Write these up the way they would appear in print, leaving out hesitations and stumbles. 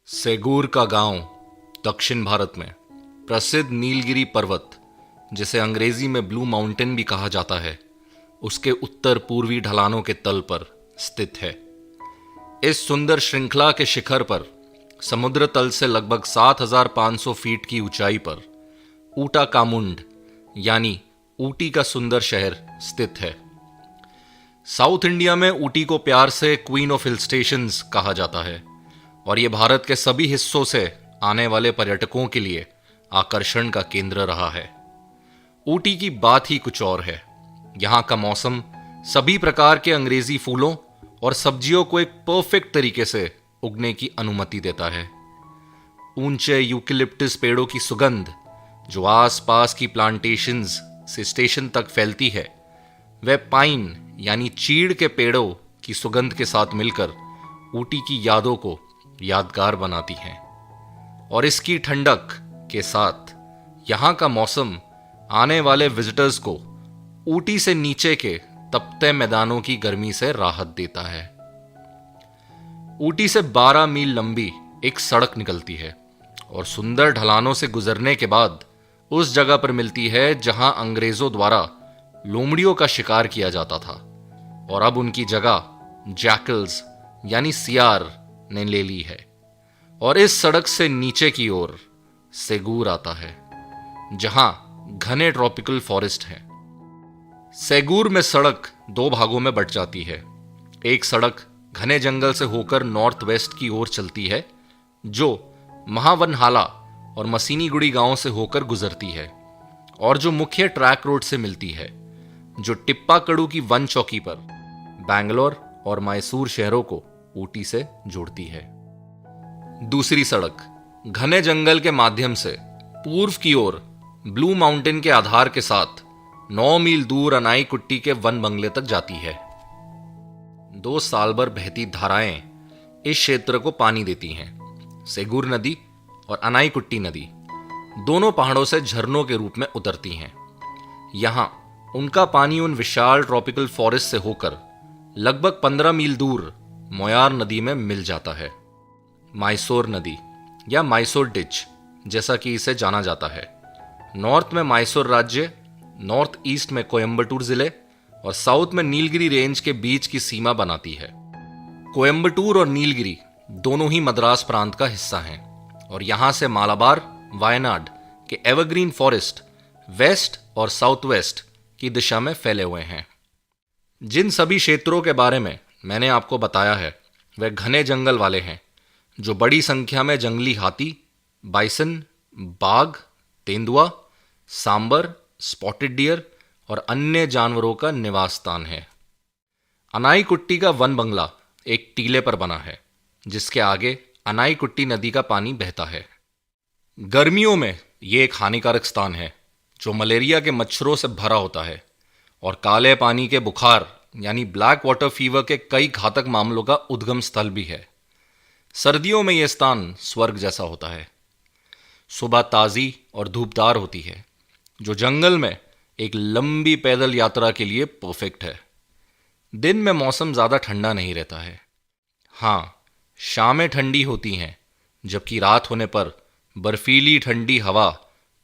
सेगूर का गांव दक्षिण भारत में प्रसिद्ध नीलगिरी पर्वत, जिसे अंग्रेजी में ब्लू माउंटेन भी कहा जाता है, उसके उत्तर पूर्वी ढलानों के तल पर स्थित है। इस सुंदर श्रृंखला के शिखर पर समुद्र तल से लगभग 7,500 फीट की ऊंचाई पर ऊटा कामुंड यानी ऊटी का सुंदर शहर स्थित है। साउथ इंडिया में ऊटी को प्यार से क्वीन ऑफ हिल स्टेशंस कहा जाता है और यह भारत के सभी हिस्सों से आने वाले पर्यटकों के लिए आकर्षण का केंद्र रहा है। ऊटी की बात ही कुछ और है। यहां का मौसम सभी प्रकार के अंग्रेजी फूलों और सब्जियों को एक परफेक्ट तरीके से उगने की अनुमति देता है। ऊंचे यूकेलिप्टस पेड़ों की सुगंध जो आसपास की प्लांटेशंस से स्टेशन तक फैलती है, वह पाइन यानी चीड़ के पेड़ों की सुगंध के साथ मिलकर ऊटी की यादों को यादगार बनाती हैं। और इसकी ठंडक के साथ यहां का मौसम आने वाले विजिटर्स को ऊटी से नीचे के तपते मैदानों की गर्मी से राहत देता है। ऊटी से 12 मील लंबी एक सड़क निकलती है और सुंदर ढलानों से गुजरने के बाद उस जगह पर मिलती है जहां अंग्रेजों द्वारा लोमड़ियों का शिकार किया जाता था और अब उनकी जगह जैकल्स यानी सियार ने ले ली है। और इस सड़क से नीचे की ओर सेगूर आता है, जहां घने ट्रॉपिकल फॉरेस्ट है। सेगूर में सड़क 2 भागों में बंट जाती है। एक सड़क घने जंगल से होकर नॉर्थ वेस्ट की ओर चलती है, जो महावनहाला और मसीनीगुड़ी गांव से होकर गुजरती है और जो मुख्य ट्रैक रोड से मिलती है, जो टिप्पाकड़ू की वन चौकी पर बैंगलोर और मैसूर शहरों को ऊटी से जोड़ती है। दूसरी सड़क घने जंगल के माध्यम से पूर्व की ओर ब्लू माउंटेन के आधार के साथ 9 मील दूर अनाईकुट्टी के वन बंगले तक जाती है। 2 साल भर बहती धाराएं इस क्षेत्र को पानी देती हैं। सेगूर नदी और अनाईकुट्टी नदी दोनों पहाड़ों से झरनों के रूप में उतरती हैं। यहां उनका पानी उन विशाल ट्रॉपिकल फॉरेस्ट से होकर लगभग 15 मील दूर मोयार नदी में मिल जाता है। मैसूर नदी या मैसूर डिच जैसा कि इसे जाना जाता है, नॉर्थ में मैसूर राज्य, नॉर्थ ईस्ट में कोयम्बटूर जिले और साउथ में नीलगिरी रेंज के बीच की सीमा बनाती है। कोयम्बटूर और नीलगिरी दोनों ही मद्रास प्रांत का हिस्सा हैं और यहां से मालाबार, वायनाड के एवरग्रीन फॉरेस्ट वेस्ट और साउथ वेस्ट की दिशा में फैले हुए हैं। जिन सभी क्षेत्रों के बारे में मैंने आपको बताया है, वे घने जंगल वाले हैं, जो बड़ी संख्या में जंगली हाथी, बाइसन, बाघ, तेंदुआ, सांबर, स्पॉटेड डियर और अन्य जानवरों का निवास स्थान है। अनाईकुट्टी का वन बंगला एक टीले पर बना है, जिसके आगे अनाईकुट्टी नदी का पानी बहता है। गर्मियों में यह एक हानिकारक स्थान है जो मलेरिया के मच्छरों से भरा होता है और काले पानी के बुखार यानी ब्लैक वाटर फीवर के कई घातक मामलों का उद्गम स्थल भी है। सर्दियों में यह स्थान स्वर्ग जैसा होता है। सुबह ताजी और धूपदार होती है, जो जंगल में एक लंबी पैदल यात्रा के लिए परफेक्ट है। दिन में मौसम ज्यादा ठंडा नहीं रहता है। हां, शामें ठंडी होती हैं, जबकि रात होने पर बर्फीली ठंडी हवा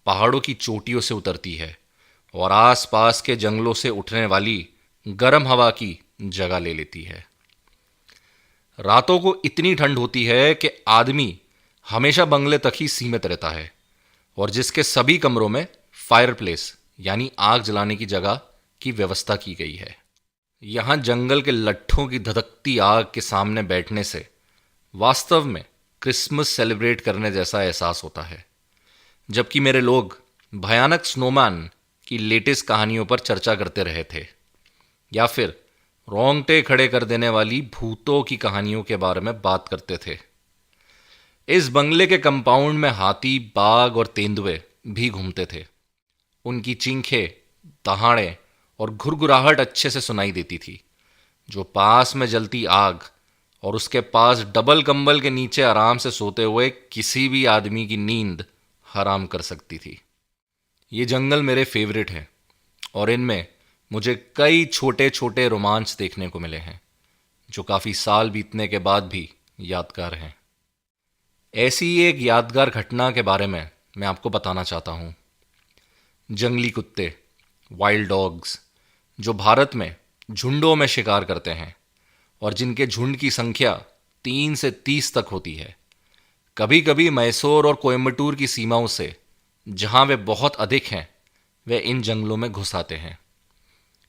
पहाड़ों की चोटियों से उतरती है और आसपास के जंगलों से उठने वाली गर्म हवा की जगह ले लेती है। रातों को इतनी ठंड होती है कि आदमी हमेशा बंगले तक ही सीमित रहता है और जिसके सभी कमरों में फायरप्लेस यानी आग जलाने की जगह की व्यवस्था की गई है। यहां जंगल के लट्ठों की धधकती आग के सामने बैठने से वास्तव में क्रिसमस सेलिब्रेट करने जैसा एहसास होता है। जबकि मेरे लोग भयानक स्नोमैन की लेटेस्ट कहानियों पर चर्चा करते रहे थे या फिर रोंगटे खड़े कर देने वाली भूतों की कहानियों के बारे में बात करते थे। इस बंगले के कंपाउंड में हाथी, बाघ और तेंदुए भी घूमते थे। उनकी चींखें, दहाड़े और घुरघुराहट अच्छे से सुनाई देती थी, जो पास में जलती आग और उसके पास डबल कंबल के नीचे आराम से सोते हुए किसी भी आदमी की नींद हराम कर सकती थी। ये जंगल मेरे फेवरेट हैं और इनमें मुझे कई छोटे छोटे रोमांच देखने को मिले हैं, जो काफ़ी साल बीतने के बाद भी यादगार हैं। ऐसी ही एक यादगार घटना के बारे में मैं आपको बताना चाहता हूँ। जंगली कुत्ते, वाइल्ड डॉग्स, जो भारत में झुंडों में शिकार करते हैं और जिनके झुंड की संख्या 3 से 30 तक होती है। कभी कभी मैसूर और कोयम्बटूर की सीमाओं से, जहाँ वे बहुत अधिक हैं, वे इन जंगलों में घुस आते हैं।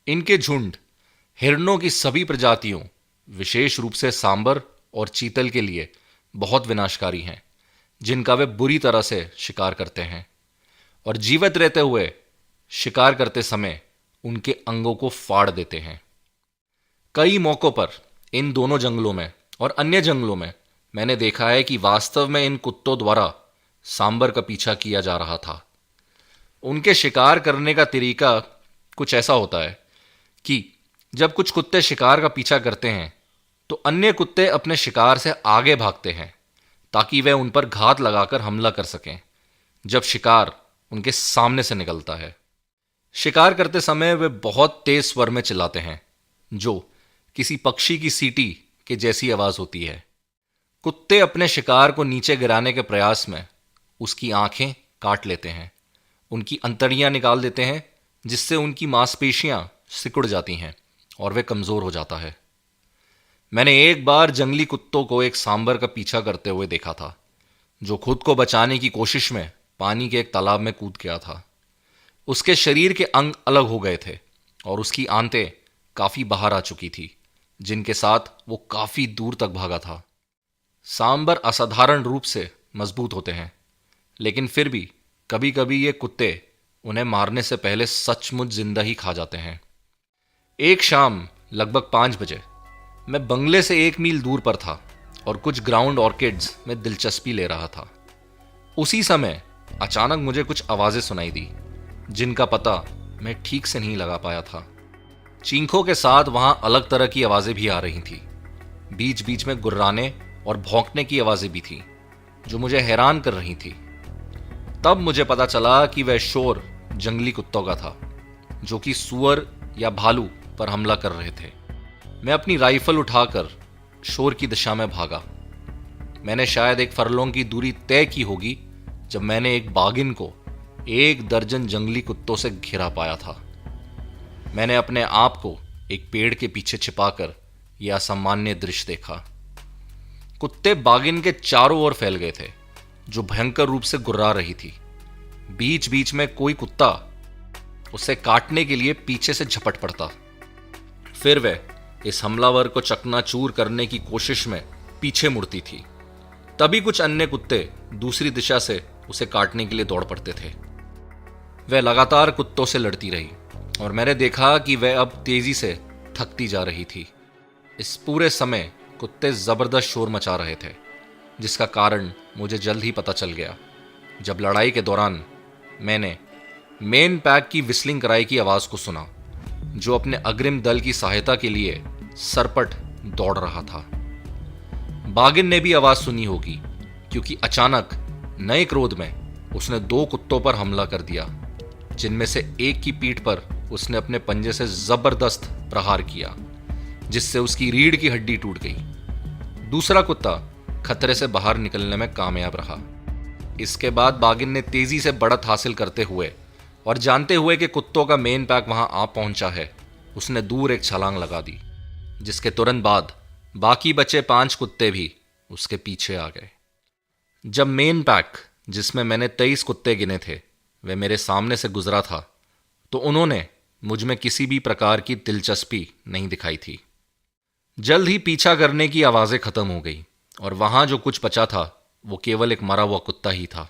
इनके झुंड हिरणों की सभी प्रजातियों, विशेष रूप से सांबर और चीतल के लिए बहुत विनाशकारी हैं, जिनका वे बुरी तरह से शिकार करते हैं और जीवित रहते हुए शिकार करते समय उनके अंगों को फाड़ देते हैं। कई मौकों पर इन दोनों जंगलों में और अन्य जंगलों में मैंने देखा है कि वास्तव में इन कुत्तों द्वारा सांबर का पीछा किया जा रहा था। उनके शिकार करने का तरीका कुछ ऐसा होता है कि जब कुछ कुत्ते शिकार का पीछा करते हैं तो अन्य कुत्ते अपने शिकार से आगे भागते हैं ताकि वे उन पर घात लगाकर हमला कर सकें जब शिकार उनके सामने से निकलता है। शिकार करते समय वे बहुत तेज स्वर में चिल्लाते हैं, जो किसी पक्षी की सीटी के जैसी आवाज होती है। कुत्ते अपने शिकार को नीचे गिराने के प्रयास में उसकी आंखें काट लेते हैं, उनकी अंतड़ियां निकाल देते हैं, जिससे उनकी मांसपेशियां सिकुड़ जाती हैं और वे कमजोर हो जाता है। मैंने एक बार जंगली कुत्तों को एक सांबर का पीछा करते हुए देखा था, जो खुद को बचाने की कोशिश में पानी के एक तालाब में कूद गया था। उसके शरीर के अंग अलग हो गए थे और उसकी आंतें काफी बाहर आ चुकी थी, जिनके साथ वो काफी दूर तक भागा था। सांबर असाधारण रूप से मजबूत होते हैं, लेकिन फिर भी कभी कभी ये कुत्ते उन्हें मारने से पहले सचमुच जिंदा ही खा जाते हैं। एक शाम लगभग 5 बजे मैं बंगले से 1 मील दूर पर था और कुछ ग्राउंड ऑर्किड्स में दिलचस्पी ले रहा था। उसी समय अचानक मुझे कुछ आवाजें सुनाई दी, जिनका पता मैं ठीक से नहीं लगा पाया था। चींखों के साथ वहां अलग तरह की आवाजें भी आ रही थी। बीच बीच में गुर्राने और भौंकने की आवाजें भी थी, जो मुझे हैरान कर रही थी। तब मुझे पता चला कि वह शोर जंगली कुत्तों का था, जो कि सुअर या भालू पर हमला कर रहे थे। मैं अपनी राइफल उठाकर शोर की दिशा में भागा। मैंने शायद 1 फरलोंग की दूरी तय की होगी जब मैंने एक बाघिन को 1 दर्जन जंगली कुत्तों से घिरा पाया था। मैंने अपने आप को एक पेड़ के पीछे छिपाकर यह असामान्य दृश्य देखा। कुत्ते बाघिन के चारों ओर फैल गए थे, जो भयंकर रूप से गुर्रा रही थी। बीच बीच में कोई कुत्ता उसे काटने के लिए पीछे से झपट पड़ता, फिर वह इस हमलावर को चकनाचूर करने की कोशिश में पीछे मुड़ती थी। तभी कुछ अन्य कुत्ते दूसरी दिशा से उसे काटने के लिए दौड़ पड़ते थे। वह लगातार कुत्तों से लड़ती रही और मैंने देखा कि वह अब तेजी से थकती जा रही थी। इस पूरे समय कुत्ते जबरदस्त शोर मचा रहे थे, जिसका कारण मुझे जल्द ही पता चल गया जब लड़ाई के दौरान मैंने मेन पैक की विस्लिंग कराई की आवाज को सुना, जो अपने अग्रिम दल की सहायता के लिए सरपट दौड़ रहा था। बागिन ने भी आवाज सुनी होगी, क्योंकि अचानक नए क्रोध में उसने 2 कुत्तों पर हमला कर दिया, जिनमें से एक की पीठ पर उसने अपने पंजे से जबरदस्त प्रहार किया, जिससे उसकी रीढ़ की हड्डी टूट गई। दूसरा कुत्ता खतरे से बाहर निकलने में कामयाब रहा। इसके बाद बागिन ने तेजी से बढ़त हासिल करते हुए और जानते हुए कि कुत्तों का मेन पैक वहां आ पहुंचा है, उसने दूर एक छलांग लगा दी, जिसके तुरंत बाद बाकी बचे 5 कुत्ते भी उसके पीछे आ गए। जब मेन पैक, जिसमें मैंने 23 कुत्ते गिने थे, वे मेरे सामने से गुजरा था, तो उन्होंने मुझ में किसी भी प्रकार की दिलचस्पी नहीं दिखाई थी। जल्द ही पीछा करने की आवाजें खत्म हो गई और वहां जो कुछ बचा था वो केवल एक मरा हुआ कुत्ता ही था।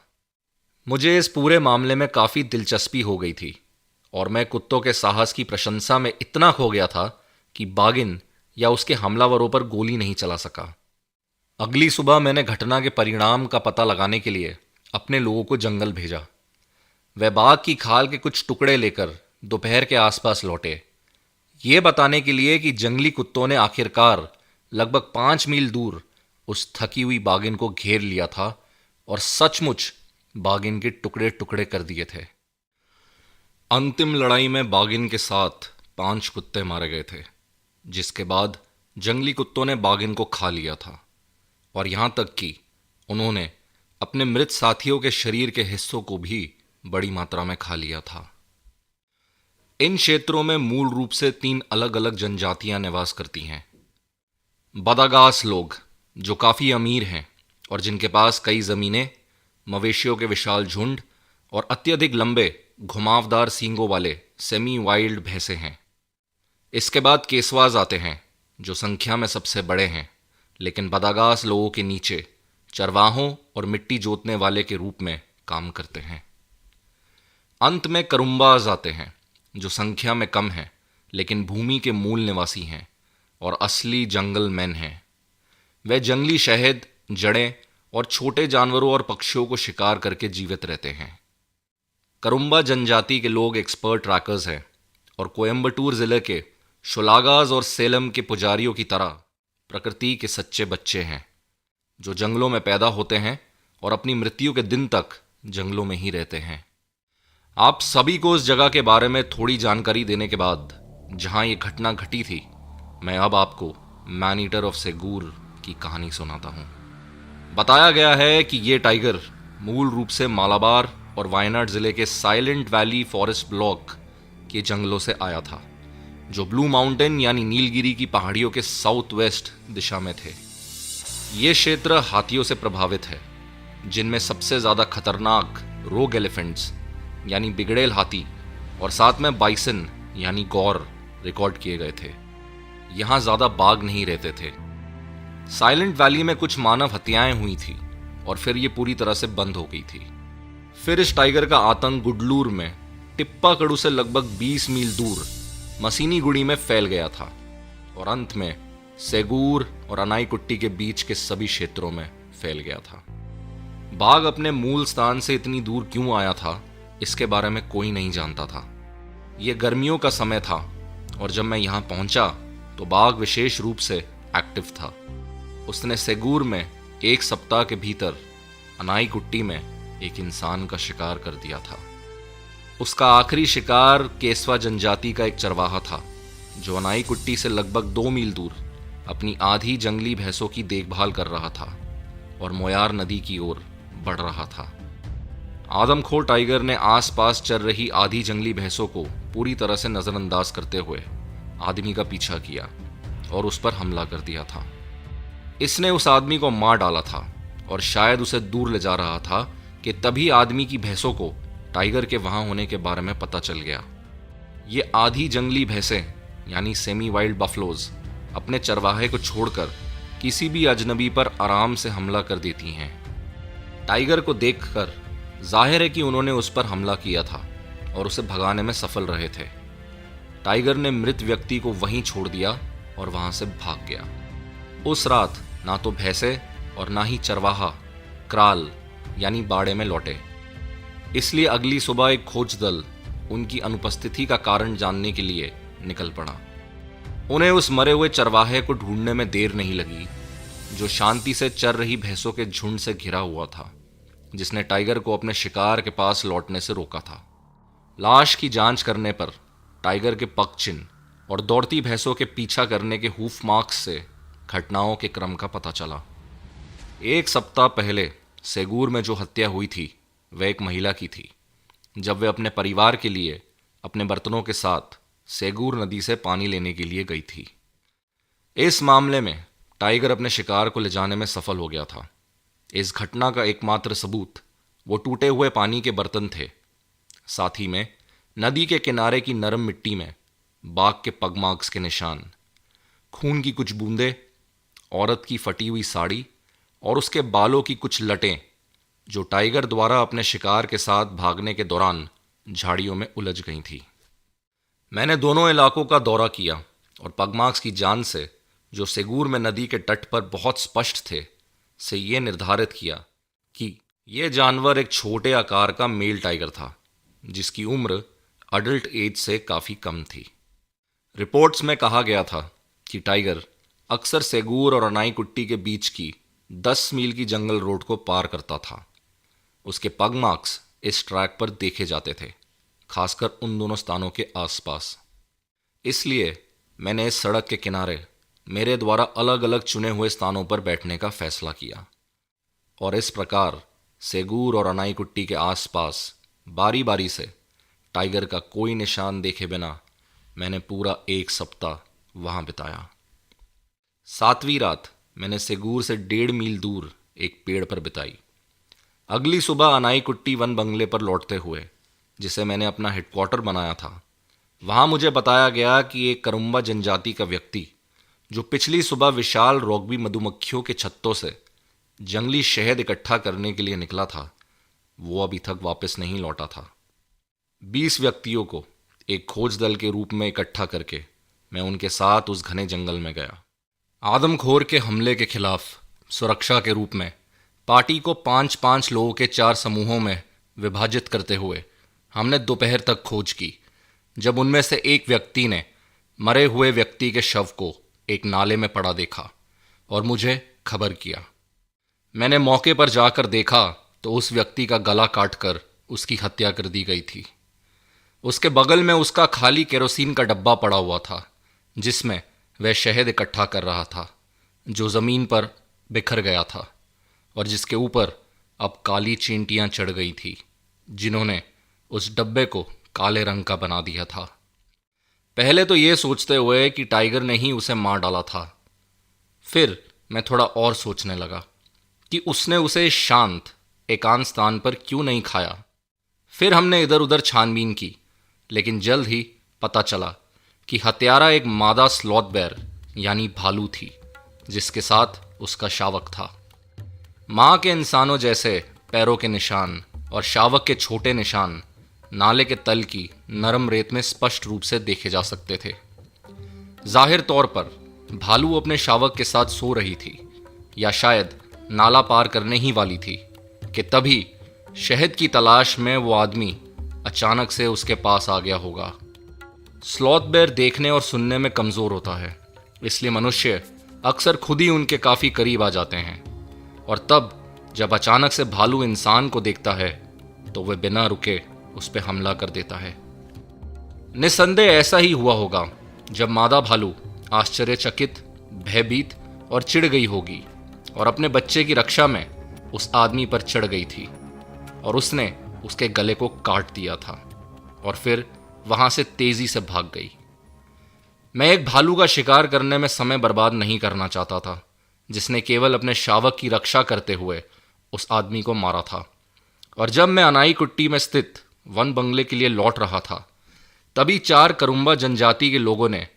मुझे इस पूरे मामले में काफी दिलचस्पी हो गई थी और मैं कुत्तों के साहस की प्रशंसा में इतना खो गया था कि बागिन या उसके हमलावरों पर गोली नहीं चला सका। अगली सुबह मैंने घटना के परिणाम का पता लगाने के लिए अपने लोगों को जंगल भेजा। वे बाघ की खाल के कुछ टुकड़े लेकर दोपहर के आसपास लौटे, ये बताने के लिए कि जंगली कुत्तों ने आखिरकार लगभग 5 मील दूर उस थकी हुई बागिन को घेर लिया था और सचमुच बागिन के टुकड़े टुकड़े कर दिए थे। अंतिम लड़ाई में बागिन के साथ 5 कुत्ते मारे गए थे, जिसके बाद जंगली कुत्तों ने बागिन को खा लिया था और यहां तक कि उन्होंने अपने मृत साथियों के शरीर के हिस्सों को भी बड़ी मात्रा में खा लिया था। इन क्षेत्रों में मूल रूप से 3 अलग अलग जनजातियां निवास करती हैं। बदागास लोग, जो काफ़ी अमीर हैं और जिनके पास कई ज़मीनें, मवेशियों के विशाल झुंड और अत्यधिक लंबे घुमावदार सींगों वाले सेमी वाइल्ड भैंसे हैं। इसके बाद केसवाज आते हैं, जो संख्या में सबसे बड़े हैं, लेकिन बदागास लोगों के नीचे चरवाहों और मिट्टी जोतने वाले के रूप में काम करते हैं। अंत में करुम्बाज आते हैं, जो संख्या में कम हैं लेकिन भूमि के मूल निवासी हैं और असली जंगल मैन हैं। वे जंगली शहद, जड़ें और छोटे जानवरों और पक्षियों को शिकार करके जीवित रहते हैं। करुम्बा जनजाति के लोग एक्सपर्ट ट्रैकर्स हैं और कोयम्बटूर जिले के शुलागाज और सेलम के पुजारियों की तरह प्रकृति के सच्चे बच्चे हैं, जो जंगलों में पैदा होते हैं और अपनी मृत्यु के दिन तक जंगलों में ही रहते हैं। आप सभी को उस जगह के बारे में थोड़ी जानकारी देने के बाद, जहां ये घटना घटी थी, मैं अब आपको मैन ईटर ऑफ सेगूर की कहानी सुनाता हूं। बताया गया है कि ये टाइगर मूल रूप से मालाबार और वायनाड जिले के साइलेंट वैली फॉरेस्ट ब्लॉक के जंगलों से आया था, जो ब्लू माउंटेन यानी नीलगिरी की पहाड़ियों के साउथ वेस्ट दिशा में थे। ये क्षेत्र हाथियों से प्रभावित है, जिनमें सबसे ज़्यादा खतरनाक रोग एलिफेंट्स यानी बिगड़ेल हाथी और साथ में बाइसन यानी गौर रिकॉर्ड किए गए थे। यहाँ ज़्यादा बाघ नहीं रहते थे। साइलेंट वैली में कुछ मानव हत्याएं हुई थी और फिर ये पूरी तरह से बंद हो गई थी। फिर इस टाइगर का आतंक गुडलूर में टिप्पाकड़ू से लगभग 20 मील दूर मसीनीगुड़ी में फैल गया था और अंत में सेगूर और अनाईकुट्टी के बीच के सभी क्षेत्रों में फैल गया था। बाघ अपने मूल स्थान से इतनी दूर क्यों आया था, इसके बारे में कोई नहीं जानता था। यह गर्मियों का समय था और जब मैं यहाँ पहुंचा तो बाघ विशेष रूप से एक्टिव था। उसने सेगूर में 1 सप्ताह के भीतर अनाईकुट्टी में एक इंसान का शिकार कर दिया था। उसका आखिरी शिकार केसवा जनजाति का एक चरवाहा था, जो अनाईकुट्टी से लगभग 2 मील दूर अपनी आधी जंगली भैंसों की देखभाल कर रहा था और मोयार नदी की ओर बढ़ रहा था। आदमखोर टाइगर ने आसपास चल रही आधी जंगली भैंसों को पूरी तरह से नजरअंदाज करते हुए आदमी का पीछा किया और उस पर हमला कर दिया था। इसने उस आदमी को मार डाला था और शायद उसे दूर ले जा रहा था कि तभी आदमी की भैंसों को टाइगर के वहां होने के बारे में पता चल गया। ये आधी जंगली भैंसें यानी सेमी वाइल्ड बफलोज अपने चरवाहे को छोड़कर किसी भी अजनबी पर आराम से हमला कर देती हैं। टाइगर को देखकर जाहिर है कि उन्होंने उस पर हमला किया था और उसे भगाने में सफल रहे थे। टाइगर ने मृत व्यक्ति को वहीं छोड़ दिया और वहां से भाग गया। उस रात ना तो भैंसे और ना ही चरवाहा क्राल यानी बाड़े में लौटे। इसलिए अगली सुबह एक खोज दल उनकी अनुपस्थिति का कारण जानने के लिए निकल पड़ा। उन्हें उस मरे हुए चरवाहे को ढूंढने में देर नहीं लगी, जो शांति से चर रही भैंसों के झुंड से घिरा हुआ था, जिसने टाइगर को अपने शिकार के पास लौटने से रोका था। लाश की जांच करने पर टाइगर के पग चिन्ह और दौड़ती भैंसों के पीछा करने के हूफ मार्क्स से घटनाओं के क्रम का पता चला। 1 सप्ताह पहले सेगूर में जो हत्या हुई थी वह एक महिला की थी, जब वे अपने परिवार के लिए अपने बर्तनों के साथ सेगूर नदी से पानी लेने के लिए गई थी। इस मामले में टाइगर अपने शिकार को ले जाने में सफल हो गया था। इस घटना का एकमात्र सबूत वो टूटे हुए पानी के बर्तन थे। साथ ही में नदी के किनारे की नरम मिट्टी में बाघ के पग मार्क्स के निशान, खून की कुछ बूंदें, औरत की फटी हुई साड़ी और उसके बालों की कुछ लटें, जो टाइगर द्वारा अपने शिकार के साथ भागने के दौरान झाड़ियों में उलझ गई थी। मैंने दोनों इलाकों का दौरा किया और पगमार्क्स की जान से, जो सेगूर में नदी के तट पर बहुत स्पष्ट थे, से यह निर्धारित किया कि यह जानवर एक छोटे आकार का मेल टाइगर था, जिसकी उम्र अडल्ट एज से काफ़ी कम थी। रिपोर्ट्स में कहा गया था कि टाइगर अक्सर सेगूर और अनाईकुट्टी के बीच की 10 मील की जंगल रोड को पार करता था। उसके पग मार्क्स इस ट्रैक पर देखे जाते थे, खासकर उन दोनों स्थानों के आसपास। इसलिए मैंने इस सड़क के किनारे मेरे द्वारा अलग अलग चुने हुए स्थानों पर बैठने का फैसला किया और इस प्रकार सेगूर और अनाईकुट्टी के आसपास बारी बारी से टाइगर का कोई निशान देखे बिना मैंने पूरा 1 सप्ताह वहां बिताया। 7वीं रात मैंने सेगूर से 1.5 मील दूर एक पेड़ पर बिताई। अगली सुबह अनाईकुट्टी वन बंगले पर लौटते हुए, जिसे मैंने अपना हेडक्वार्टर बनाया था, वहां मुझे बताया गया कि एक करुम्बा जनजाति का व्यक्ति जो पिछली सुबह विशाल रोगबी मधुमक्खियों के छत्तों से जंगली शहद इकट्ठा करने के लिए निकला था, वो अभी तक वापस नहीं लौटा था। 20 व्यक्तियों को एक खोज दल के रूप में इकट्ठा करके मैं उनके साथ उस घने जंगल में गया। आदमखोर के हमले के खिलाफ सुरक्षा के रूप में पार्टी को 5-5 लोगों के 4 समूहों में विभाजित करते हुए हमने दोपहर तक खोज की, जब उनमें से एक व्यक्ति ने मरे हुए व्यक्ति के शव को एक नाले में पड़ा देखा और मुझे खबर किया। मैंने मौके पर जाकर देखा तो उस व्यक्ति का गला काटकर उसकी हत्या कर दी गई थी। उसके बगल में उसका खाली केरोसिन का डब्बा पड़ा हुआ था, जिसमें वह शहद इकट्ठा कर रहा था, जो ज़मीन पर बिखर गया था और जिसके ऊपर अब काली चींटियां चढ़ गई थी, जिन्होंने उस डब्बे को काले रंग का बना दिया था। पहले तो ये सोचते हुए कि टाइगर ने ही उसे मार डाला था, फिर मैं थोड़ा और सोचने लगा कि उसने उसे शांत एकांत स्थान पर क्यों नहीं खाया। फिर हमने इधर उधर छानबीन की, लेकिन जल्द ही पता चला कि हत्यारा एक मादा स्लॉथ बेयर यानी भालू थी, जिसके साथ उसका शावक था। मां के इंसानों जैसे पैरों के निशान और शावक के छोटे निशान नाले के तल की नरम रेत में स्पष्ट रूप से देखे जा सकते थे। जाहिर तौर पर भालू अपने शावक के साथ सो रही थी, या शायद नाला पार करने ही वाली थी कि तभी शहद की तलाश में वो आदमी अचानक से उसके पास आ गया होगा। स्लॉथ बेयर देखने और सुनने में कमज़ोर होता है, इसलिए मनुष्य अक्सर खुद ही उनके काफ़ी करीब आ जाते हैं, और तब जब अचानक से भालू इंसान को देखता है तो वह बिना रुके उस पर हमला कर देता है। निस्संदेह ऐसा ही हुआ होगा जब मादा भालू आश्चर्यचकित, भयभीत और चिढ़ गई होगी और अपने बच्चे की रक्षा में उस आदमी पर चढ़ गई थी और उसने उसके गले को काट दिया था और फिर वहां से तेजी से भाग गई। मैं एक भालू का शिकार करने में समय बर्बाद नहीं करना चाहता था, जिसने केवल अपने शावक की रक्षा करते हुए उस आदमी को मारा था। और जब मैं अनाईकुट्टी में स्थित वन बंगले के लिए लौट रहा था, तभी 4 करुम्बा जनजाति के लोगों ने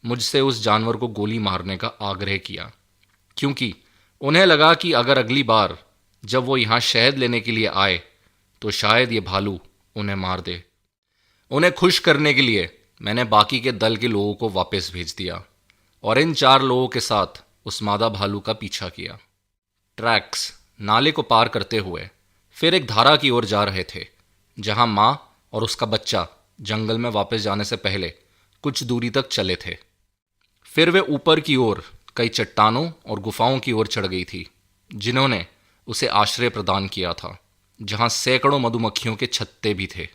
मुझसे उस जानवर को गोली मारने का आग्रह किया, क्योंकि उन्हें लगा कि अगर अगली बार जब वो यहाँ शहद लेने के लिए आए तो शायद ये भालू उन्हें मार दे। उन्हें खुश करने के लिए मैंने बाकी के दल के लोगों को वापस भेज दिया और इन 4 लोगों के साथ उस मादा भालू का पीछा किया। ट्रैक्स नाले को पार करते हुए फिर एक धारा की ओर जा रहे थे, जहां मां और उसका बच्चा जंगल में वापस जाने से पहले कुछ दूरी तक चले थे। फिर वे ऊपर की ओर कई चट्टानों और गुफाओं की ओर चढ़ गई थी, जिन्होंने उसे आश्रय प्रदान किया था, जहां सैकड़ों मधुमक्खियों के छत्ते भी थे।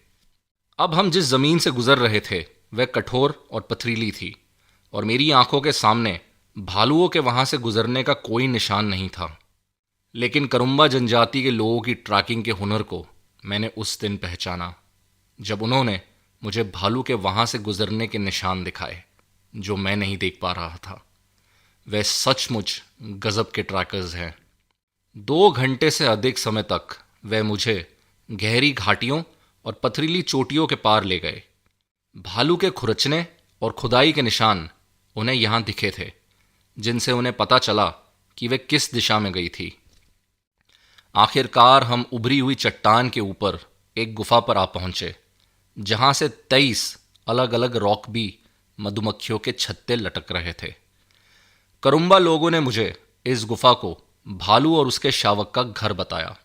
अब हम जिस जमीन से गुजर रहे थे वह कठोर और पथरीली थी, और मेरी आंखों के सामने भालुओं के वहां से गुजरने का कोई निशान नहीं था। लेकिन करुम्बा जनजाति के लोगों की ट्रैकिंग के हुनर को मैंने उस दिन पहचाना, जब उन्होंने मुझे भालू के वहां से गुजरने के निशान दिखाए जो मैं नहीं देख पा रहा था। वे सचमुच गजब के ट्रैकर्स हैं। 2 घंटे से अधिक समय तक वे मुझे गहरी घाटियों और पथरीली चोटियों के पार ले गए। भालू के खुरचने और खुदाई के निशान उन्हें यहां दिखे थे, जिनसे उन्हें पता चला कि वे किस दिशा में गई थी। आखिरकार हम उभरी हुई चट्टान के ऊपर एक गुफा पर आ पहुंचे, जहां से 23 अलग अलग रॉकबी मधुमक्खियों के छत्ते लटक रहे थे। करुम्बा लोगों ने मुझे इस गुफा को भालू और उसके शावक का घर बताया।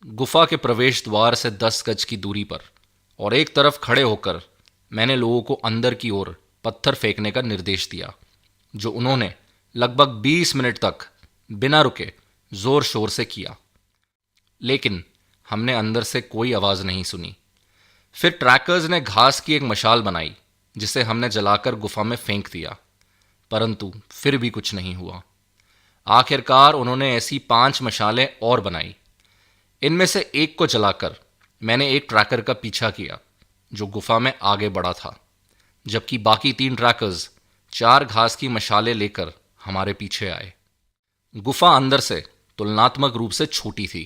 गुफा के प्रवेश द्वार से 10 गज की दूरी पर और एक तरफ खड़े होकर मैंने लोगों को अंदर की ओर पत्थर फेंकने का निर्देश दिया, जो उन्होंने लगभग 20 मिनट तक बिना रुके जोर शोर से किया। लेकिन हमने अंदर से कोई आवाज नहीं सुनी। फिर ट्रैकर्स ने घास की एक मशाल बनाई, जिसे हमने जलाकर गुफा में फेंक दिया, परंतु फिर भी कुछ नहीं हुआ। आखिरकार उन्होंने ऐसी 5 मशालें और बनाई। इनमें से एक को जलाकर मैंने एक ट्रैकर का पीछा किया जो गुफा में आगे बढ़ा था, जबकि बाकी 3 ट्रैकर्स 4 घास की मशालें लेकर हमारे पीछे आए। गुफा अंदर से तुलनात्मक रूप से छोटी थी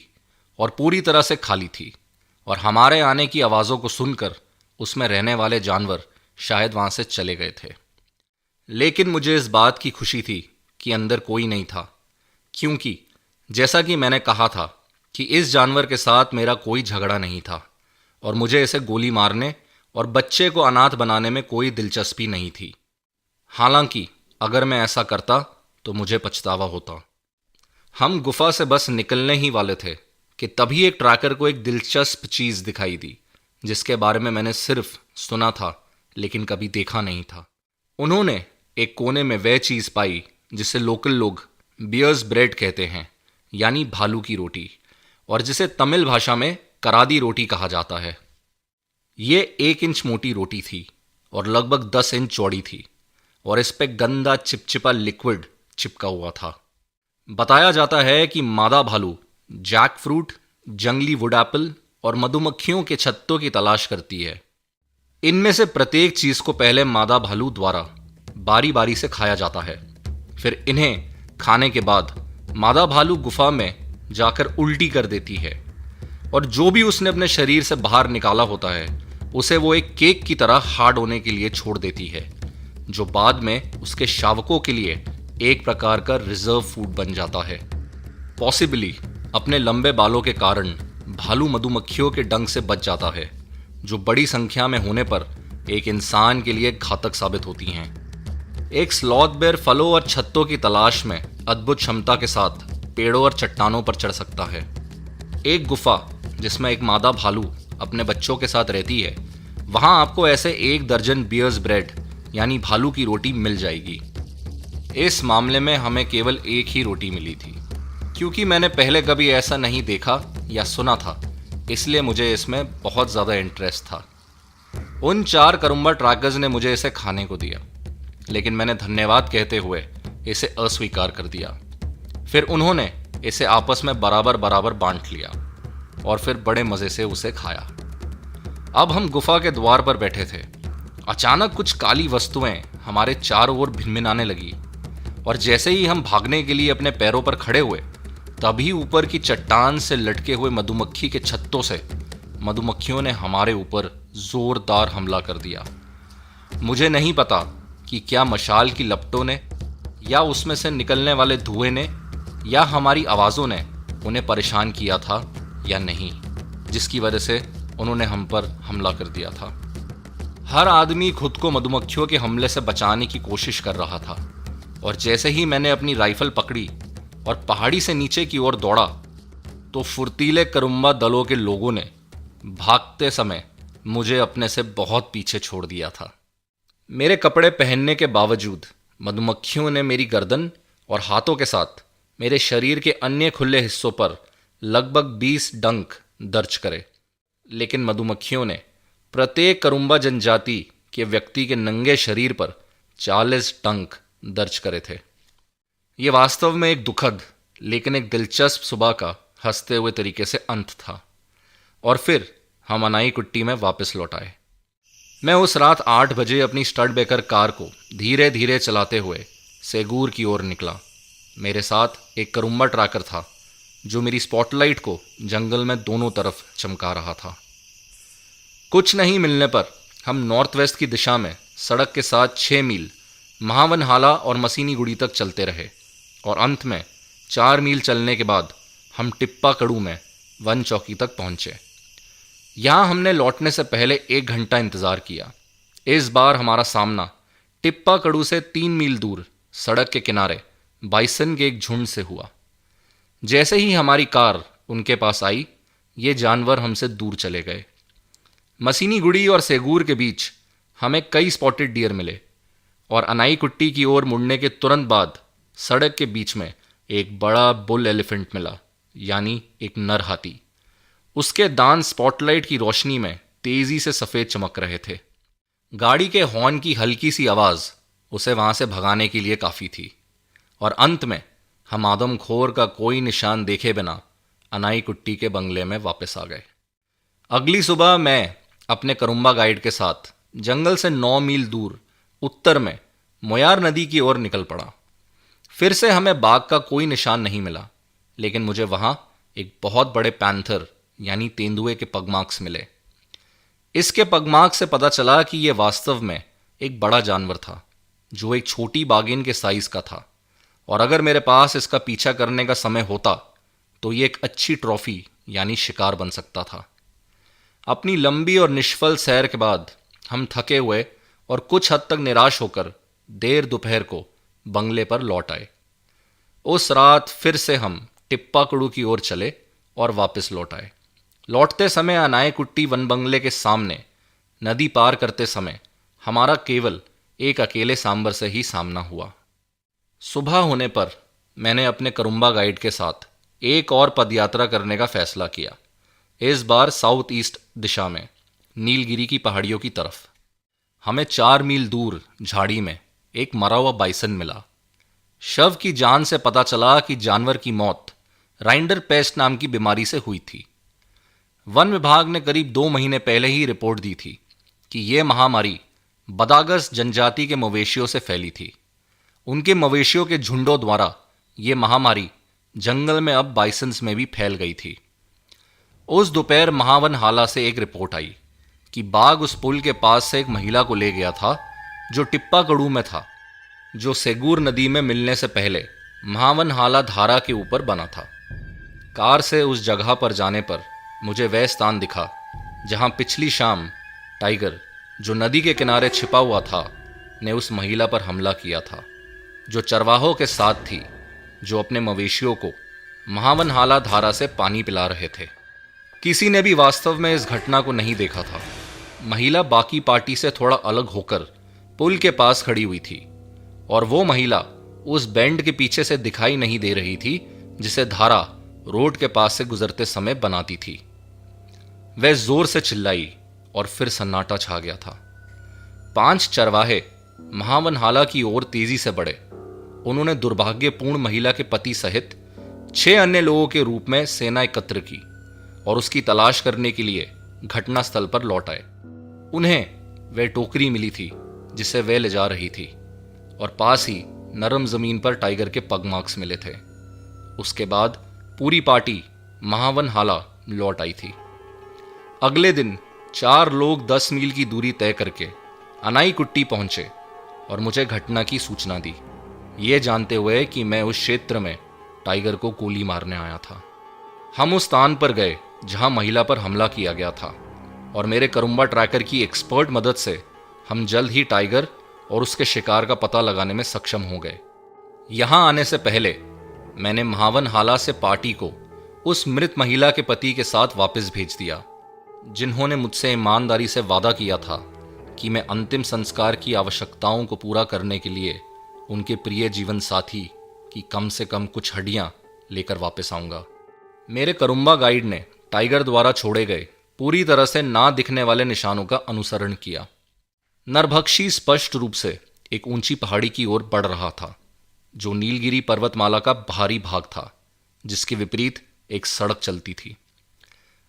और पूरी तरह से खाली थी, और हमारे आने की आवाज़ों को सुनकर उसमें रहने वाले जानवर शायद वहां से चले गए थे। लेकिन मुझे इस बात की खुशी थी कि अंदर कोई नहीं था, क्योंकि जैसा कि मैंने कहा था कि इस जानवर के साथ मेरा कोई झगड़ा नहीं था और मुझे इसे गोली मारने और बच्चे को अनाथ बनाने में कोई दिलचस्पी नहीं थी। हालांकि अगर मैं ऐसा करता तो मुझे पछतावा होता। हम गुफा से बस निकलने ही वाले थे कि तभी एक ट्रैकर को एक दिलचस्प चीज़ दिखाई दी जिसके बारे में मैंने सिर्फ सुना था लेकिन कभी देखा नहीं था। उन्होंने एक कोने में वह चीज़ पाई जिसे लोकल लोग बियर्स ब्रेड कहते हैं, यानी भालू की रोटी, और जिसे तमिल भाषा में करादी रोटी कहा जाता है। ये 1 इंच मोटी रोटी थी और लगभग 10 इंच चौड़ी थी, और इस पे गंदा चिपचिपा लिक्विड चिपका हुआ था। बताया जाता है कि मादा भालू जैक फ्रूट, जंगली वुड एप्पल और मधुमक्खियों के छत्तों की तलाश करती है। इनमें से प्रत्येक चीज को पहले मादा भालू द्वारा बारी बारी से खाया जाता है। फिर इन्हें खाने के बाद मादा भालू गुफा में जाकर उल्टी कर देती है, और जो भी उसने अपने शरीर से बाहर निकाला होता है उसे वो एक केक की तरह हार्ड होने के लिए छोड़ देती है, जो बाद में उसके शावकों के लिए एक प्रकार का रिजर्व फूड बन जाता है। पॉसिबली अपने लंबे बालों के कारण भालू मधुमक्खियों के डंक से बच जाता है, जो बड़ी संख्या में होने पर एक इंसान के लिए घातक साबित होती हैं। एक स्लॉथ बेयर फलों और छत्तों की तलाश में अद्भुत क्षमता के साथ पेड़ों और चट्टानों पर चढ़ सकता है। एक गुफा जिसमें एक मादा भालू अपने बच्चों के साथ रहती है, वहां आपको ऐसे 1 दर्जन बियर्स ब्रेड यानी भालू की रोटी मिल जाएगी। इस मामले में हमें केवल एक ही रोटी मिली थी, क्योंकि मैंने पहले कभी ऐसा नहीं देखा या सुना था, इसलिए मुझे इसमें बहुत ज़्यादा इंटरेस्ट था। उन 4 करुम्बा ट्रैकर्स ने मुझे इसे खाने को दिया, लेकिन मैंने धन्यवाद कहते हुए इसे अस्वीकार कर दिया। फिर उन्होंने इसे आपस में बराबर बराबर बांट लिया और फिर बड़े मज़े से उसे खाया। अब हम गुफा के द्वार पर बैठे थे। अचानक कुछ काली वस्तुएं हमारे चारों ओर भिनभिनाने लगी, और जैसे ही हम भागने के लिए अपने पैरों पर खड़े हुए, तभी ऊपर की चट्टान से लटके हुए मधुमक्खी के छत्तों से मधुमक्खियों ने हमारे ऊपर जोरदार हमला कर दिया। मुझे नहीं पता कि क्या मशाल की लपटों ने या उसमें से निकलने वाले धुएं ने या हमारी आवाज़ों ने उन्हें परेशान किया था या नहीं, जिसकी वजह से उन्होंने हम पर हमला कर दिया था। हर आदमी खुद को मधुमक्खियों के हमले से बचाने की कोशिश कर रहा था, और जैसे ही मैंने अपनी राइफल पकड़ी और पहाड़ी से नीचे की ओर दौड़ा, तो फुर्तीले करुम्बा दलों के लोगों ने भागते समय मुझे अपने से बहुत पीछे छोड़ दिया था। मेरे कपड़े पहनने के बावजूद मधुमक्खियों ने मेरी गर्दन और हाथों के साथ मेरे शरीर के अन्य खुले हिस्सों पर लगभग 20 डंक दर्ज करे, लेकिन मधुमक्खियों ने प्रत्येक करुम्बा जनजाति के व्यक्ति के नंगे शरीर पर 40 डंक दर्ज करे थे। ये वास्तव में एक दुखद लेकिन एक दिलचस्प सुबह का हंसते हुए तरीके से अंत था, और फिर हम अनाई कुट्टी में वापस लौट आए। मैं उस रात 8 बजे अपनी स्टडबेकर कार को धीरे धीरे चलाते हुए सेगूर की ओर निकला। मेरे साथ एक करुम्बा ट्रैकर था जो मेरी स्पॉटलाइट को जंगल में दोनों तरफ चमका रहा था। कुछ नहीं मिलने पर हम नॉर्थ वेस्ट की दिशा में सड़क के साथ 6 मील महावनहाला और मसीनी गुड़ी तक चलते रहे, और अंत में 4 मील चलने के बाद हम टिप्पा कड़ू में वन चौकी तक पहुंचे। यहाँ हमने लौटने से पहले 1 घंटा इंतज़ार किया। इस बार हमारा सामना टिप्पा कड़ू से 3 मील दूर सड़क के किनारे बाइसन के एक झुंड से हुआ। जैसे ही हमारी कार उनके पास आई, ये जानवर हमसे दूर चले गए। मसीनी गुड़ी और सेगूर के बीच हमें कई स्पॉटेड डियर मिले, और अनाई कुट्टी की ओर मुड़ने के तुरंत बाद सड़क के बीच में एक बड़ा बुल एलिफेंट मिला, यानी एक नर हाथी। उसके दांत स्पॉटलाइट की रोशनी में तेजी से सफ़ेद चमक रहे थे। गाड़ी के हॉर्न की हल्की सी आवाज़ उसे वहां से भगाने के लिए काफ़ी थी, और अंत में हम आदमखोर का कोई निशान देखे बिना अनाईकुट्टी के बंगले में वापस आ गए। अगली सुबह मैं अपने करुम्बा गाइड के साथ जंगल से 9 मील दूर उत्तर में मोयार नदी की ओर निकल पड़ा। फिर से हमें बाघ का कोई निशान नहीं मिला, लेकिन मुझे वहां एक बहुत बड़े पैंथर यानी तेंदुए के पगमार्क्स मिले। इसके पगमार्क से पता चला कि यह वास्तव में एक बड़ा जानवर था जो एक छोटी बाघिन के साइज का था, और अगर मेरे पास इसका पीछा करने का समय होता तो ये एक अच्छी ट्रॉफी यानी शिकार बन सकता था। अपनी लंबी और निष्फल सैर के बाद हम थके हुए और कुछ हद तक निराश होकर देर दोपहर को बंगले पर लौट आए। उस रात फिर से हम टिप्पाकुड़ू की ओर चले और वापस लौट आए। लौटते समय अनाईकुट्टी वन बंगले के सामने नदी पार करते समय हमारा केवल एक अकेले सांबर से ही सामना हुआ। सुबह होने पर मैंने अपने करुम्बा गाइड के साथ एक और पदयात्रा करने का फैसला किया, इस बार साउथ ईस्ट दिशा में नीलगिरी की पहाड़ियों की तरफ। हमें 4 मील दूर झाड़ी में एक मरा हुआ बाइसन मिला। शव की जान से पता चला कि जानवर की मौत राइंडर पेस्ट नाम की बीमारी से हुई थी। वन विभाग ने करीब 2 महीने पहले ही रिपोर्ट दी थी कि यह महामारी बदागस जनजाति के मवेशियों से फैली थी। उनके मवेशियों के झुंडों द्वारा यह महामारी जंगल में अब बाइसन्स में भी फैल गई थी। उस दोपहर महावन हाला से एक रिपोर्ट आई कि बाघ उस पुल के पास से एक महिला को ले गया था जो टिप्पाकुड़ू में था, जो सेगूर नदी में मिलने से पहले महावन हाला धारा के ऊपर बना था। कार से उस जगह पर जाने पर मुझे वह स्थान दिखा जहां पिछली शाम टाइगर, जो नदी के किनारे छिपा हुआ था, ने उस महिला पर हमला किया था, जो चरवाहों के साथ थी, जो अपने मवेशियों को महावन हाला धारा से पानी पिला रहे थे। किसी ने भी वास्तव में इस घटना को नहीं देखा था। महिला बाकी पार्टी से थोड़ा अलग होकर पुल के पास खड़ी हुई थी, और वो महिला उस बैंड के पीछे से दिखाई नहीं दे रही थी जिसे धारा रोड के पास से गुजरते समय बनाती थी। वह जोर से चिल्लाई और फिर सन्नाटा छा गया था। 5 चरवाहे महावन हाला की ओर तेजी से बढ़े। उन्होंने दुर्भाग्यपूर्ण महिला के पति सहित 6 अन्य लोगों के रूप में सेना एकत्र की और उसकी तलाश करने के लिए घटनास्थल पर लौट आए। उन्हें वह टोकरी मिली थी जिसे वे ले जा रही थी, और पास ही नरम जमीन पर टाइगर के पगमार्क्स मिले थे। उसके बाद पूरी पार्टी महावन हाला लौट आई थी। अगले दिन 4 लोग 10 मील की दूरी तय करके अनाईकुट्टी पहुंचे और मुझे घटना की सूचना दी, ये जानते हुए कि मैं उस क्षेत्र में टाइगर को गोली मारने आया था। हम उस स्थान पर गए जहां महिला पर हमला किया गया था, और मेरे करुम्बा ट्रैकर की एक्सपर्ट मदद से हम जल्द ही टाइगर और उसके शिकार का पता लगाने में सक्षम हो गए। यहां आने से पहले मैंने महावन हाला से पार्टी को उस मृत महिला के पति के साथ वापस भेज दिया, जिन्होंने मुझसे ईमानदारी से वादा किया था कि मैं अंतिम संस्कार की आवश्यकताओं को पूरा करने के लिए उनके प्रिय जीवन साथी की कम से कम कुछ हड्डियां लेकर वापस आऊंगा। मेरे करुम्बा गाइड ने टाइगर द्वारा छोड़े गए पूरी तरह से ना दिखने वाले निशानों का अनुसरण किया। नरभक्षी स्पष्ट रूप से एक ऊंची पहाड़ी की ओर बढ़ रहा था, जो नीलगिरी पर्वतमाला का बाहरी भाग था, जिसके विपरीत एक सड़क चलती थी।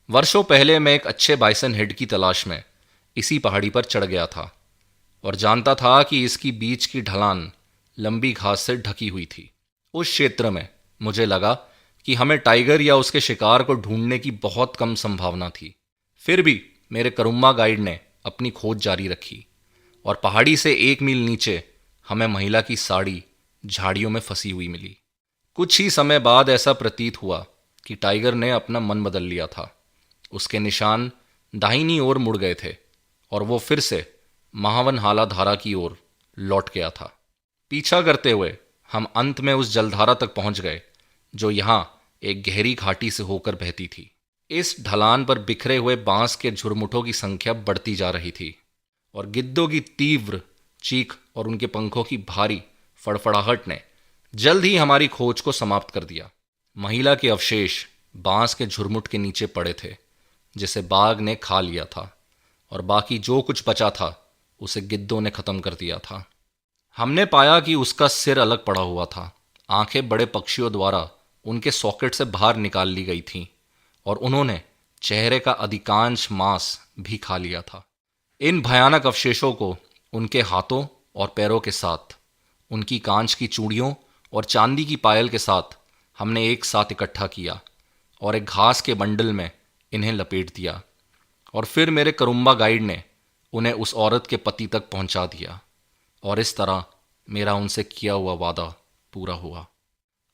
वर्षों पहले मैं एक अच्छे बाइसन हेड की तलाश में इसी पहाड़ी पर चढ़ गया था और जानता था कि इसकी बीच की ढलान लंबी घास से ढकी हुई थी। उस क्षेत्र में मुझे लगा कि हमें टाइगर या उसके शिकार को ढूंढने की बहुत कम संभावना थी। फिर भी मेरे करुम्बा गाइड ने अपनी खोज जारी रखी, और पहाड़ी से 1 मील नीचे हमें महिला की साड़ी झाड़ियों में फंसी हुई मिली। कुछ ही समय बाद ऐसा प्रतीत हुआ कि टाइगर ने अपना मन बदल लिया था। उसके निशान दाहिनी ओर मुड़ गए थे और वो फिर से महावन हाला धारा की ओर लौट गया था। पीछा करते हुए हम अंत में उस जलधारा तक पहुंच गए, जो यहां एक गहरी घाटी से होकर बहती थी। इस ढलान पर बिखरे हुए बांस के झुरमुटों की संख्या बढ़ती जा रही थी, और गिद्धों की तीव्र चीख और उनके पंखों की भारी फड़फड़ाहट ने जल्द ही हमारी खोज को समाप्त कर दिया। महिला के अवशेष बांस के झुरमुट के नीचे पड़े थे, जिसे बाघ ने खा लिया था, और बाकी जो कुछ बचा था उसे गिद्धों ने खत्म कर दिया था। हमने पाया कि उसका सिर अलग पड़ा हुआ था, आंखें बड़े पक्षियों द्वारा उनके सॉकेट से बाहर निकाल ली गई थीं, और उन्होंने चेहरे का अधिकांश मांस भी खा लिया था। इन भयानक अवशेषों को उनके हाथों और पैरों के साथ, उनकी कांच की चूड़ियों और चांदी की पायल के साथ हमने एक साथ इकट्ठा किया और एक घास के बंडल में इन्हें लपेट दिया, और फिर मेरे करुम्बा गाइड ने उन्हें उस औरत के पति तक पहुंचा दिया, और इस तरह मेरा उनसे किया हुआ वादा पूरा हुआ।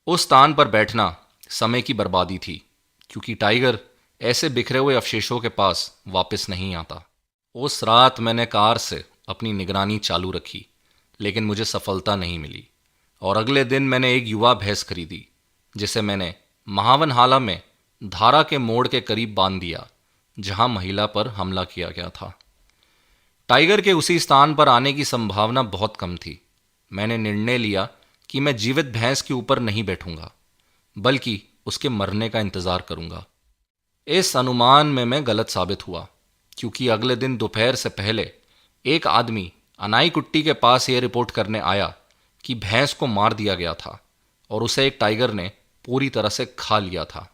उस स्थान पर बैठना समय की बर्बादी थी, क्योंकि टाइगर ऐसे बिखरे हुए अवशेषों के पास वापस नहीं आता। उस रात मैंने कार से अपनी निगरानी चालू रखी, लेकिन मुझे सफलता नहीं मिली, और अगले दिन मैंने एक युवा भैंस खरीदी, जिसे मैंने महावनहाला में धारा के मोड़ के करीब बांध दिया जहां महिला पर हमला किया गया था। टाइगर के उसी स्थान पर आने की संभावना बहुत कम थी। मैंने निर्णय लिया कि मैं जीवित भैंस के ऊपर नहीं बैठूंगा, बल्कि उसके मरने का इंतजार करूंगा। इस अनुमान में मैं गलत साबित हुआ, क्योंकि अगले दिन दोपहर से पहले एक आदमी अनाईकुट्टी के पास यह रिपोर्ट करने आया कि भैंस को मार दिया गया था और उसे एक टाइगर ने पूरी तरह से खा लिया था।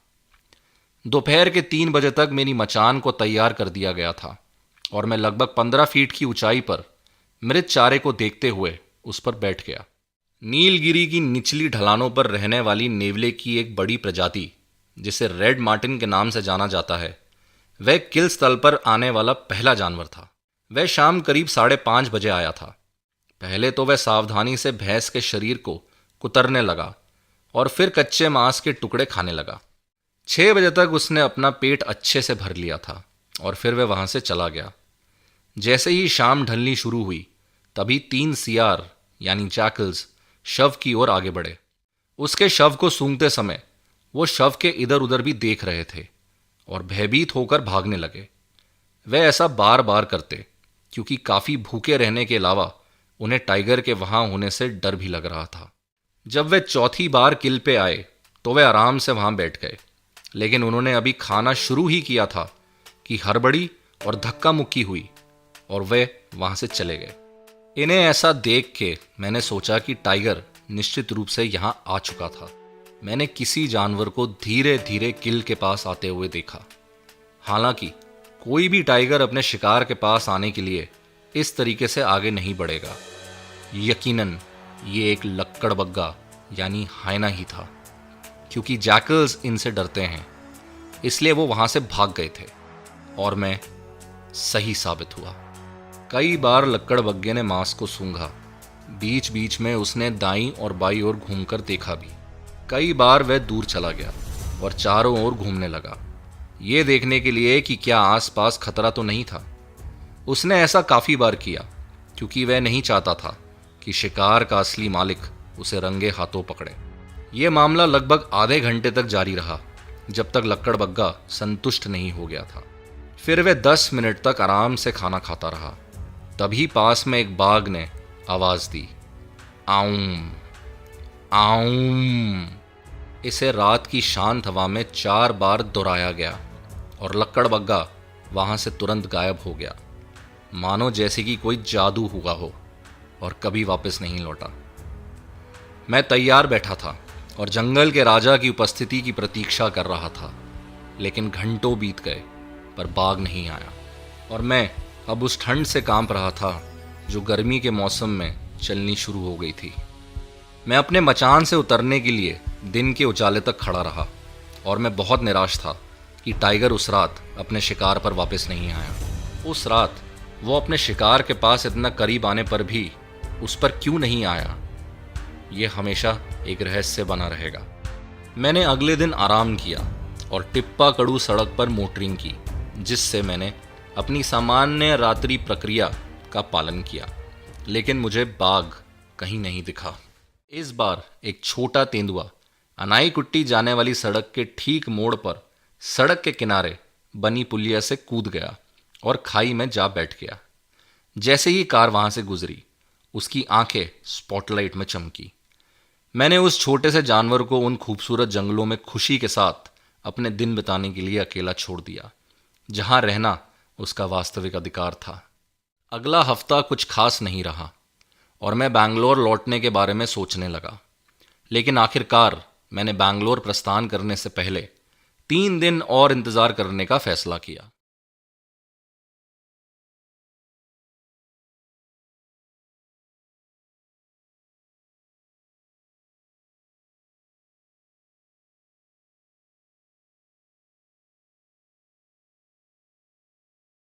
दोपहर के 3 बजे तक मेरी मचान को तैयार कर दिया गया था, और मैं लगभग 15 फीट की ऊंचाई पर मृत चारे को देखते हुए उस पर बैठ गया। नीलगिरी की निचली ढलानों पर रहने वाली नेवले की एक बड़ी प्रजाति, जिसे रेड मार्टिन के नाम से जाना जाता है, वह किल स्थल पर आने वाला पहला जानवर था। वह शाम करीब 5:30 बजे आया था। पहले तो वह सावधानी से भैंस के शरीर को कुतरने लगा और फिर कच्चे मांस के टुकड़े खाने लगा। 6 बजे तक उसने अपना पेट अच्छे से भर लिया था और फिर वह वहां से चला गया। जैसे ही शाम ढलनी शुरू हुई, तभी 3 सियार यानी जैकल्स शव की ओर आगे बढ़े। उसके शव को सूंघते समय वो शव के इधर उधर भी देख रहे थे और भयभीत होकर भागने लगे। वे ऐसा बार बार करते, क्योंकि काफी भूखे रहने के अलावा उन्हें टाइगर के वहां होने से डर भी लग रहा था। जब वे चौथी बार किल पे आए तो वे आराम से वहां बैठ गए, लेकिन उन्होंने अभी खाना शुरू ही किया था कि हड़बड़ी और धक्का मुक्की हुई और वे वहां से चले गए। इन्हें ऐसा देख के मैंने सोचा कि टाइगर निश्चित रूप से यहां आ चुका था। मैंने किसी जानवर को धीरे धीरे किल के पास आते हुए देखा। हालांकि कोई भी टाइगर अपने शिकार के पास आने के लिए इस तरीके से आगे नहीं बढ़ेगा। यकीनन ये एक लक्कड़बग्गा यानी हायना ही था, क्योंकि जैकल्स इनसे डरते हैं, इसलिए वो वहां से भाग गए थे, और मैं सही साबित हुआ। कई बार लक्कड़बग्गे ने मांस को सूंघा। बीच बीच में उसने दाईं और बाईं ओर घूमकर देखा भी। कई बार वह दूर चला गया और चारों ओर घूमने लगा, ये देखने के लिए कि क्या आसपास खतरा तो नहीं था। उसने ऐसा काफी बार किया, क्योंकि वह नहीं चाहता था कि शिकार का असली मालिक उसे रंगे हाथों पकड़े। यह मामला लगभग आधे घंटे तक जारी रहा, जब तक लक्कड़बग्गा संतुष्ट नहीं हो गया था। फिर वह 10 मिनट तक आराम से खाना खाता रहा। तभी पास में एक बाघ ने आवाज दी, आऊं आऊं। इसे रात की शांत हवा में 4 बार दोहराया गया और लक्कड़बग्गा वहां से तुरंत गायब हो गया, मानो जैसे कि कोई जादू हुआ हो, और कभी वापस नहीं लौटा। मैं तैयार बैठा था और जंगल के राजा की उपस्थिति की प्रतीक्षा कर रहा था, लेकिन घंटों बीत गए पर बाघ नहीं आया, और मैं अब उस ठंड से कांप रहा था जो गर्मी के मौसम में चलनी शुरू हो गई थी। मैं अपने मचान से उतरने के लिए दिन के उजाले तक खड़ा रहा, और मैं बहुत निराश था कि टाइगर उस रात अपने शिकार पर वापस नहीं आया। उस रात वो अपने शिकार के पास इतना करीब आने पर भी उस पर क्यों नहीं आया, ये हमेशा एक रहस्य बना रहेगा। मैंने अगले दिन आराम किया और टिप्पा कड़ू सड़क पर मोटरिंग की, जिससे मैंने अपनी सामान्य रात्रि प्रक्रिया का पालन किया, लेकिन मुझे बाघ कहीं नहीं दिखा। इस बार एक छोटा तेंदुआ अनाईकुट्टी जाने वाली सड़क के ठीक मोड़ पर सड़क के किनारे बनी पुलिया से कूद गया और खाई में जा बैठ गया। जैसे ही कार वहां से गुजरी, उसकी आंखें स्पॉटलाइट में चमकी। मैंने उस छोटे से जानवर को उन खूबसूरत जंगलों में खुशी के साथ अपने दिन बिताने के लिए अकेला छोड़ दिया, जहां रहना उसका वास्तविक अधिकार था। अगला हफ्ता कुछ खास नहीं रहा और मैं बैंगलोर लौटने के बारे में सोचने लगा, लेकिन आखिरकार मैंने बैंगलोर प्रस्थान करने से पहले 3 दिन और इंतजार करने का फैसला किया।